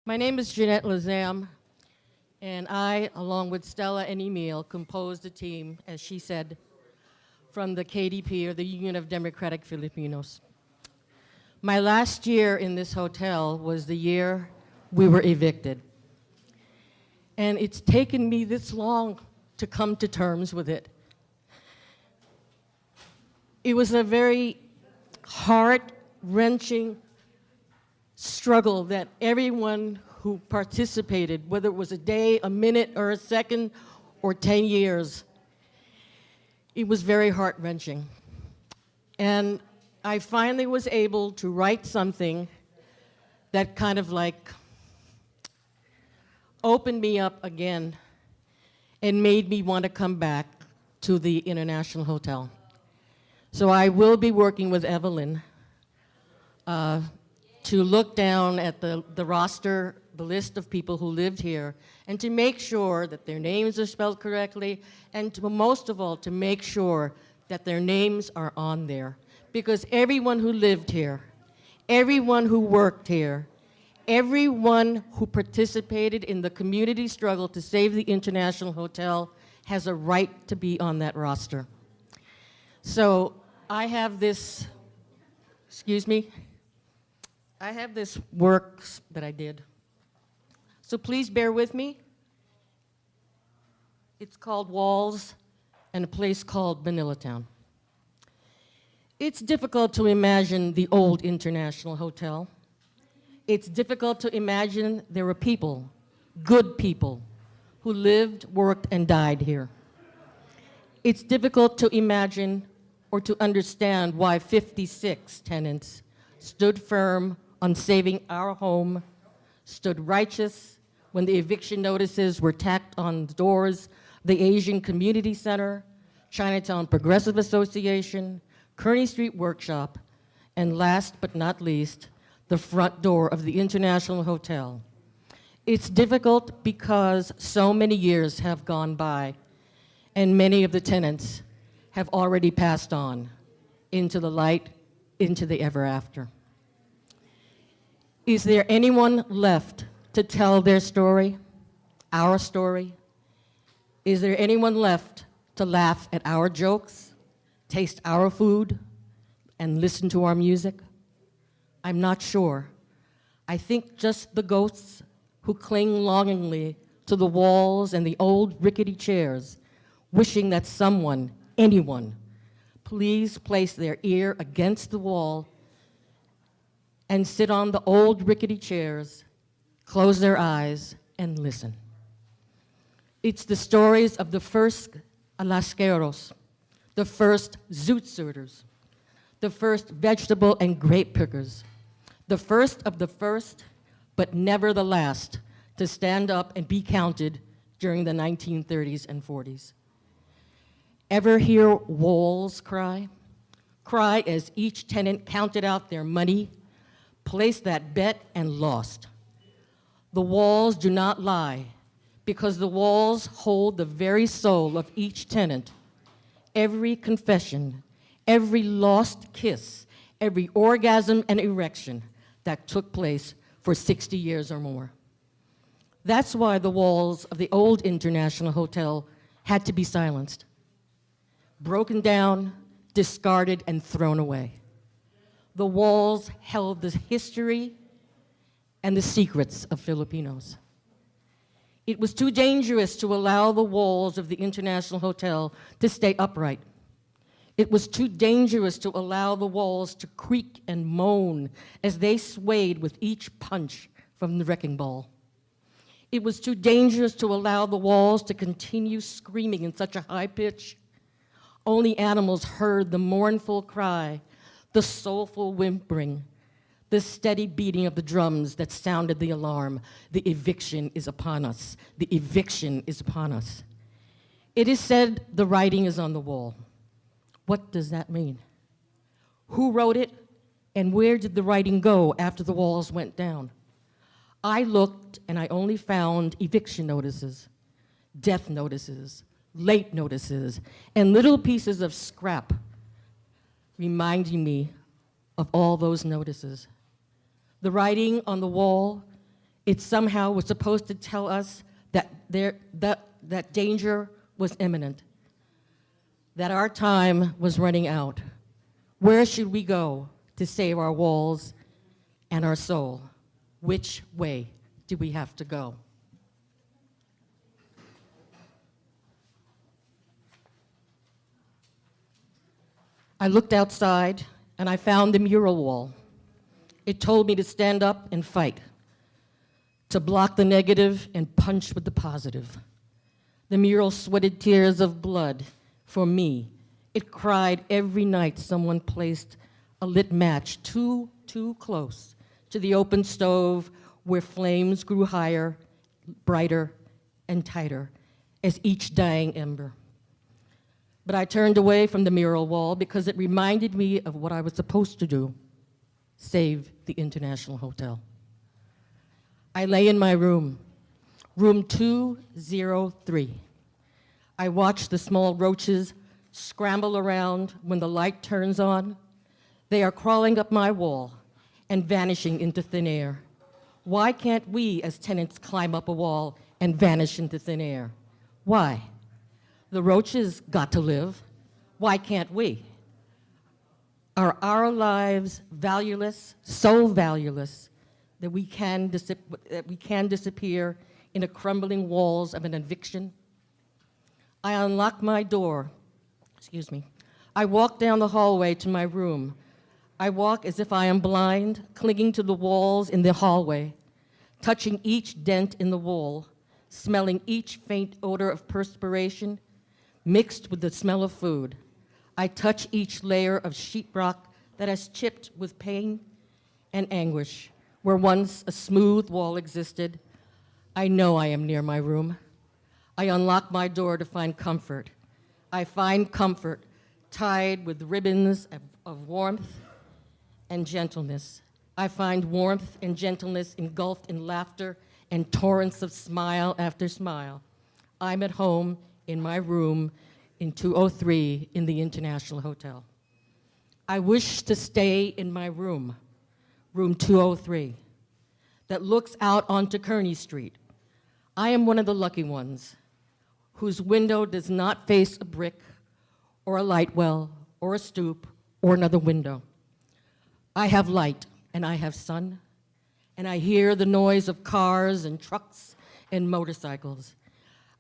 My name is Jeanette Lazam, and I, along with Stella and Emil, composed a team, as she said, from the KDP, or the Union of Democratic Filipinos. My last year in this hotel was the year we were evicted. And it's taken me this long to come to terms with it. It was a very heart-wrenching struggle that everyone who participated, whether it was a day, a minute, or a second, or 10 years, it was very heart-wrenching. And I finally was able to write something that kind of like opened me up again and made me want to come back to the International Hotel. So I will be working with Evelyn to look down at the roster, the list of people who lived here, and to make sure that their names are spelled correctly, and to, most of all, to make sure that their names are on there. Because everyone who lived here, everyone who worked here, everyone who participated in the community struggle to save the International Hotel has a right to be on that roster. So I have this, excuse me, I have this work that I did. So please bear with me. It's called Walls and a place called Manilatown. It's difficult to imagine the old International Hotel. It's difficult to imagine there were people, good people, who lived, worked, and died here. It's difficult to imagine or to understand why 56 tenants stood firm on saving our home, stood righteous when the eviction notices were tacked on the doors, the Asian Community Center, Chinatown Progressive Association, Kearny Street Workshop, and last but not least, the front door of the International Hotel. It's difficult because so many years have gone by, and many of the tenants have already passed on into the light, into the ever after. Is there anyone left to tell their story, our story? Is there anyone left to laugh at our jokes, taste our food, and listen to our music? I'm not sure. I think just the ghosts who cling longingly to the walls and the old rickety chairs, wishing that someone, anyone, please place their ear against the wall and sit on the old rickety chairs, close their eyes, and listen. It's the stories of the first alasqueros, the first zoot suiters, the first vegetable and grape pickers, the first of the first, but never the last, to stand up and be counted during the 1930s and 40s. Ever hear walls cry? Cry as each tenant counted out their money, placed that bet, and lost. The walls do not lie, because the walls hold the very soul of each tenant. Every confession, every lost kiss, every orgasm and erection that took place for 60 years or more. That's why the walls of the old International Hotel had to be silenced, broken down, discarded, and thrown away. The walls held the history and the secrets of Filipinos. It was too dangerous to allow the walls of the International Hotel to stay upright. It was too dangerous to allow the walls to creak and moan as they swayed with each punch from the wrecking ball. It was too dangerous to allow the walls to continue screaming in such a high pitch. Only animals heard the mournful cry, the soulful whimpering, the steady beating of the drums that sounded the alarm. The eviction is upon us. The eviction is upon us. It is said the writing is on the wall. What does that mean? Who wrote it, and where did the writing go after the walls went down? I looked, and I only found eviction notices, death notices, late notices, and little pieces of scrap reminding me of all those notices. The writing on the wall It somehow was supposed to tell us that danger was imminent, that our time was running out. Where should we go to save our walls and our soul? Which way do we have to go? I looked outside and I found the mural wall. It told me to stand up and fight, to block the negative and punch with the positive. The mural sweated tears of blood for me. It cried every night someone placed a lit match too close to the open stove where flames grew higher, brighter, and tighter as each dying ember. But I turned away from the mural wall because it reminded me of what I was supposed to do: save the International Hotel. I lay in my room, room 203. I watch the small roaches scramble around when the light turns on. They are crawling up my wall and vanishing into thin air. Why can't we as tenants climb up a wall and vanish into thin air? Why? The roaches got to live. Why can't we? Are our lives valueless, so valueless, that we can disappear in the crumbling walls of an eviction? I unlock my door, I walk down the hallway to my room. I walk as if I am blind, clinging to the walls in the hallway, touching each dent in the wall, smelling each faint odor of perspiration mixed with the smell of food. I touch each layer of sheetrock that has chipped with pain and anguish. Where once a smooth wall existed, I know I am near my room. I unlock my door to find comfort. I find comfort tied with ribbons of warmth and gentleness. I find warmth and gentleness engulfed in laughter and torrents of smile after smile. I'm at home in my room in 203 in the International Hotel. I wish to stay in my room, room 203, that looks out onto Kearny Street. I am one of the lucky ones whose window does not face a brick or a light well or a stoop or another window. I have light and I have sun, and I hear the noise of cars and trucks and motorcycles.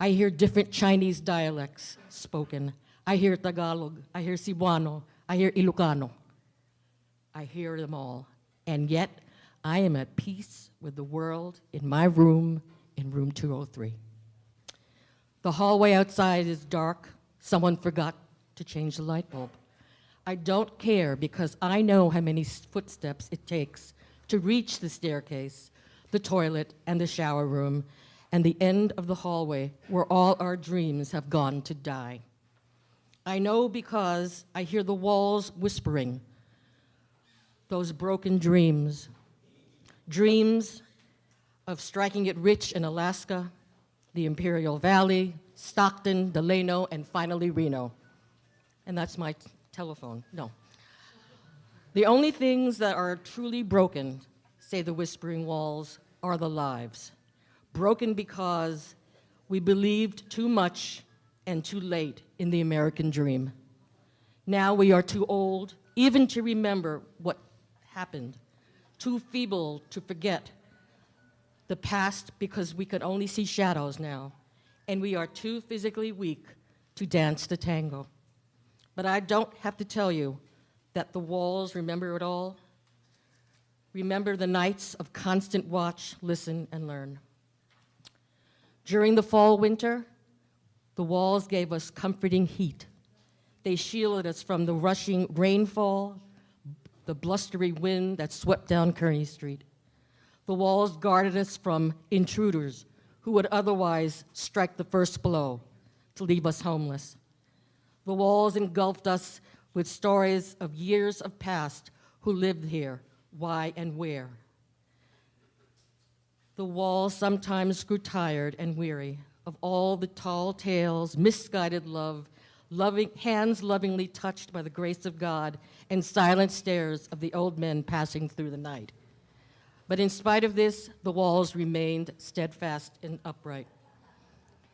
I hear different Chinese dialects spoken. I hear Tagalog, I hear Cebuano, I hear Ilocano. I hear them all, and yet I am at peace with the world in my room in room 203. The hallway outside is dark. Someone forgot to change the light bulb. I don't care because I know how many footsteps it takes to reach the staircase, the toilet, and the shower room, and the end of the hallway where all our dreams have gone to die. I know because I hear the walls whispering, those broken dreams. Dreams of striking it rich in Alaska, the Imperial Valley, Stockton, Delano, and finally Reno. And that's my telephone, no. The only things that are truly broken, say the whispering walls, are the lives. Broken because we believed too much and too late in the American dream. Now we are too old even to remember what happened, too feeble to forget the past because we could only see shadows now, and we are too physically weak to dance the tango. But I don't have to tell you that the walls remember it all. Remember the nights of constant watch, listen, and learn. During the fall, winter, the walls gave us comforting heat. They shielded us from the rushing rainfall, the blustery wind that swept down Kearny Street. The walls guarded us from intruders who would otherwise strike the first blow to leave us homeless. The walls engulfed us with stories of years of past who lived here, why and where. The walls sometimes grew tired and weary of all the tall tales, misguided love, hands lovingly touched by the grace of God, and silent stares of the old men passing through the night. But in spite of this, the walls remained steadfast and upright.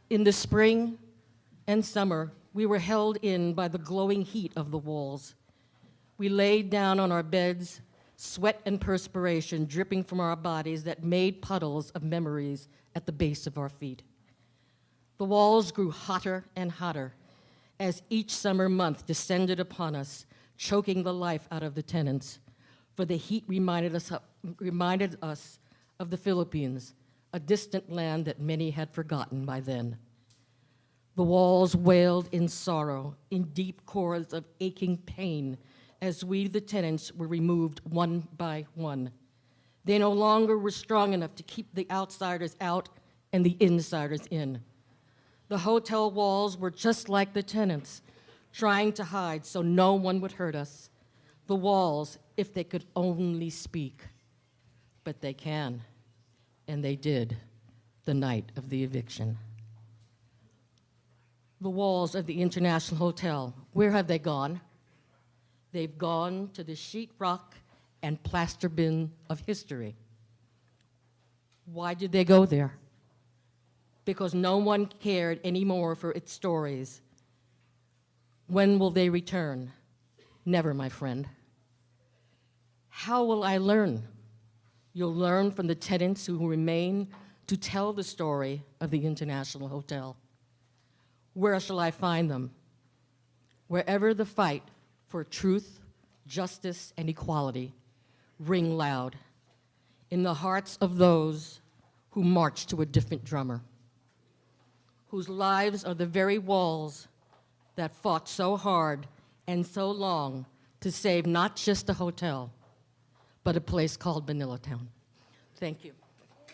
In the spring and summer, we were held in by the glowing heat of the walls. We laid down on our beds, sweat and perspiration dripping from our bodies that made puddles of memories at the base of our feet. The walls grew hotter and hotter as each summer month descended upon us, choking the life out of the tenants, for the heat reminded us of the Philippines, a distant land that many had forgotten by then. The walls wailed in sorrow, in deep chords of aching pain, as we, the tenants, were removed one by one. They no longer were strong enough to keep the outsiders out and the insiders in. The hotel walls were just like the tenants, trying to hide so no one would hurt us. The walls, if they could only speak. But they can, and they did, the night of the eviction. The walls of the International Hotel, where have they gone? They've gone to the sheetrock and plaster bin of history. Why did they go there? Because no one cared anymore for its stories. When will they return? Never, my friend. How will I learn? You'll learn from the tenants who remain to tell the story of the International Hotel. Where shall I find them? Wherever the fight for truth, justice, and equality ring loud in the hearts of those who march to a different drummer, whose lives are the very walls that fought so hard and so long to save not just a hotel, but a place called Manila Town. Thank you.